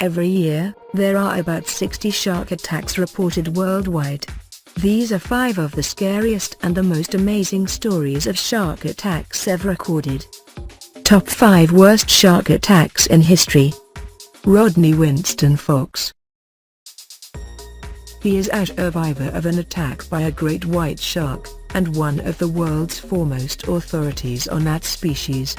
Every year, there are about 60 shark attacks reported worldwide. These are 5 of the scariest and the most amazing stories of shark attacks ever recorded. Top 5 Worst Shark Attacks in History. Rodney Winston Fox. He is a survivor of an attack by a great white shark, and one of the world's foremost authorities on that species.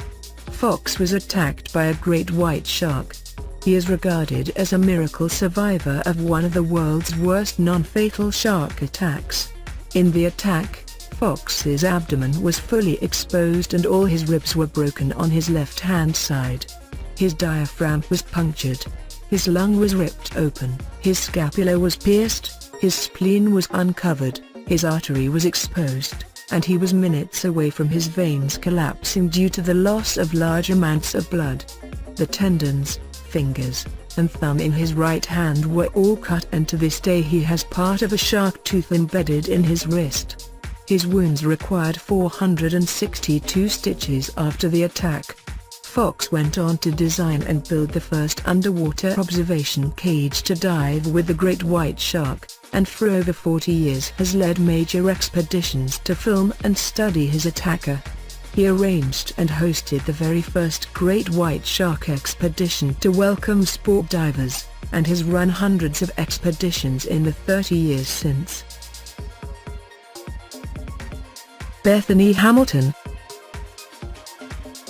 Fox was attacked by a great white shark. He is regarded as a miracle survivor of one of the world's worst non-fatal shark attacks. In the attack, Fox's abdomen was fully exposed and all his ribs were broken on his left-hand side. His diaphragm was punctured. His lung was ripped open. His scapula was pierced. His spleen was uncovered. His artery was exposed, and he was minutes away from his veins collapsing due to the loss of large amounts of blood. The tendons, fingers, and thumb in his right hand were all cut, and to this day he has part of a shark tooth embedded in his wrist. His wounds required 462 stitches after the attack. Fox went on to design and build the first underwater observation cage to dive with the great white shark, and for over 40 years has led major expeditions to film and study his attacker. He arranged and hosted the very first great white shark expedition to welcome sport divers, and has run hundreds of expeditions in the 30 years since. Bethany Hamilton.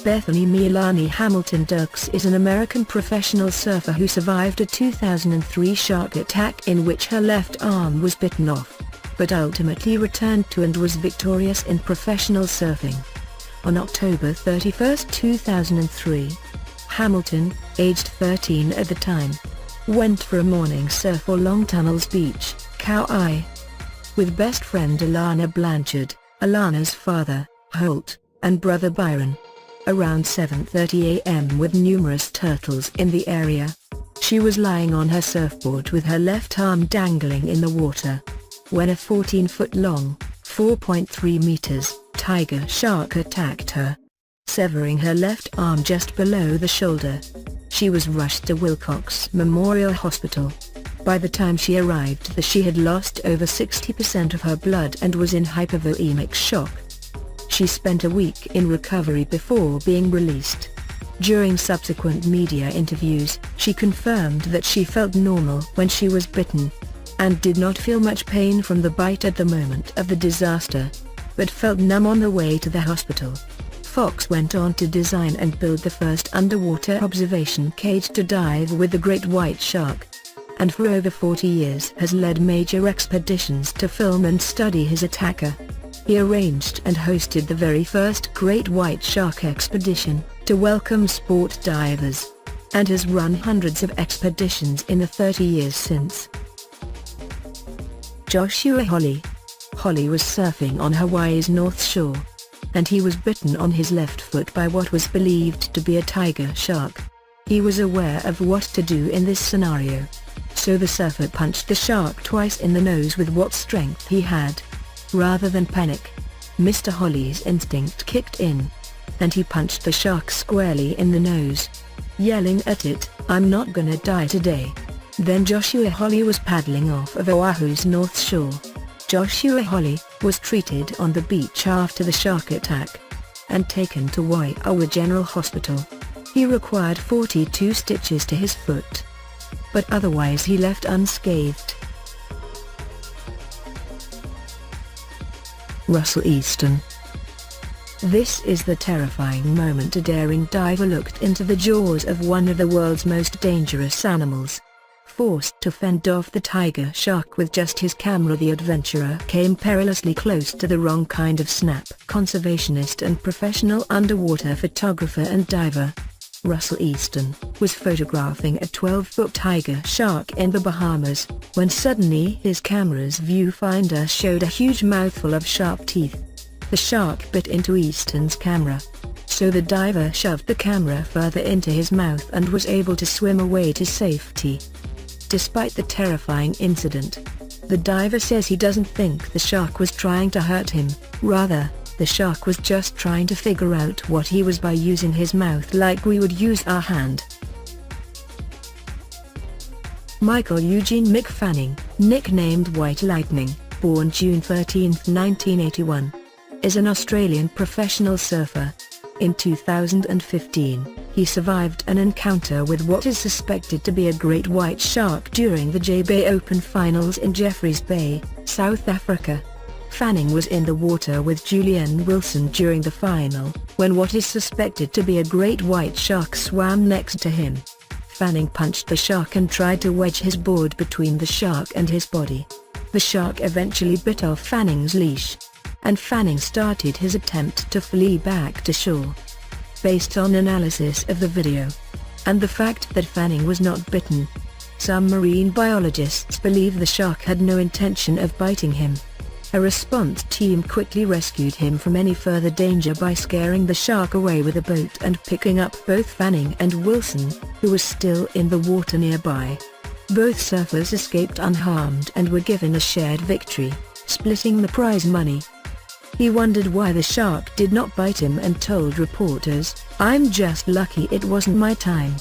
Bethany Milani Hamilton Dirks is an American professional surfer who survived a 2003 shark attack in which her left arm was bitten off, but ultimately returned to and was victorious in professional surfing. On October 31, 2003, Hamilton, aged 13 at the time, went for a morning surf on Long Tunnels Beach, Kauai, with best friend Alana Blanchard, Alana's father, Holt, and brother Byron. Around 7:30 a.m. with numerous turtles in the area. She was lying on her surfboard with her left arm dangling in the water, when a 14-foot-long, 4.3 meters, tiger shark attacked her, severing her left arm just below the shoulder. She was rushed to Wilcox Memorial Hospital. By the time she arrived, she had lost over 60% of her blood and was in hypovolemic shock. She spent a week in recovery before being released. During subsequent media interviews, she confirmed that she felt normal when she was bitten, and did not feel much pain from the bite at the moment of the disaster, but felt numb on the way to the hospital. Fox went on to design and build the first underwater observation cage to dive with the great white shark, and for over 40 years has led major expeditions to film and study his attacker. He arranged and hosted the very first great white shark expedition to welcome sport divers, and has run hundreds of expeditions in the 30 years since. Joshua Holley. Holley was surfing on Hawaii's North Shore, and he was bitten on his left foot by what was believed to be a tiger shark. He was aware of what to do in this scenario, so the surfer punched the shark twice in the nose with what strength he had. Rather than panic, Mr. Holley's instinct kicked in, and he punched the shark squarely in the nose, yelling at it, "I'm not gonna die today." Then Joshua Holley was paddling off of Oahu's North Shore. Joshua Holley was treated on the beach after the shark attack, and taken to Waiawa General Hospital. He required 42 stitches to his foot, but otherwise he left unscathed. Russell Easton. This is the terrifying moment a daring diver looked into the jaws of one of the world's most dangerous animals. Forced to fend off the tiger shark with just his camera, the adventurer came perilously close to the wrong kind of snap. Conservationist and professional underwater photographer and diver, Russell Easton, was photographing a 12-foot tiger shark in the Bahamas, when suddenly his camera's viewfinder showed a huge mouthful of sharp teeth. The shark bit into Easton's camera, so the diver shoved the camera further into his mouth and was able to swim away to safety. Despite the terrifying incident, the diver says he doesn't think the shark was trying to hurt him, rather, the shark was just trying to figure out what he was by using his mouth like we would use our hand. Michael Eugene Mick Fanning, nicknamed White Lightning, born June 13, 1981, is an Australian professional surfer. In 2015, he survived an encounter with what is suspected to be a great white shark during the J-Bay Open Finals in Jeffreys Bay, South Africa. Fanning was in the water with Julian Wilson during the final, when what is suspected to be a great white shark swam next to him. Fanning punched the shark and tried to wedge his board between the shark and his body. The shark eventually bit off Fanning's leash, and Fanning started his attempt to flee back to shore. Based on analysis of the video, and the fact that Fanning was not bitten, some marine biologists believe the shark had no intention of biting him. A response team quickly rescued him from any further danger by scaring the shark away with a boat and picking up both Fanning and Wilson, who was still in the water nearby. Both surfers escaped unharmed and were given a shared victory, splitting the prize money. He wondered why the shark did not bite him and told reporters, "I'm just lucky it wasn't my time."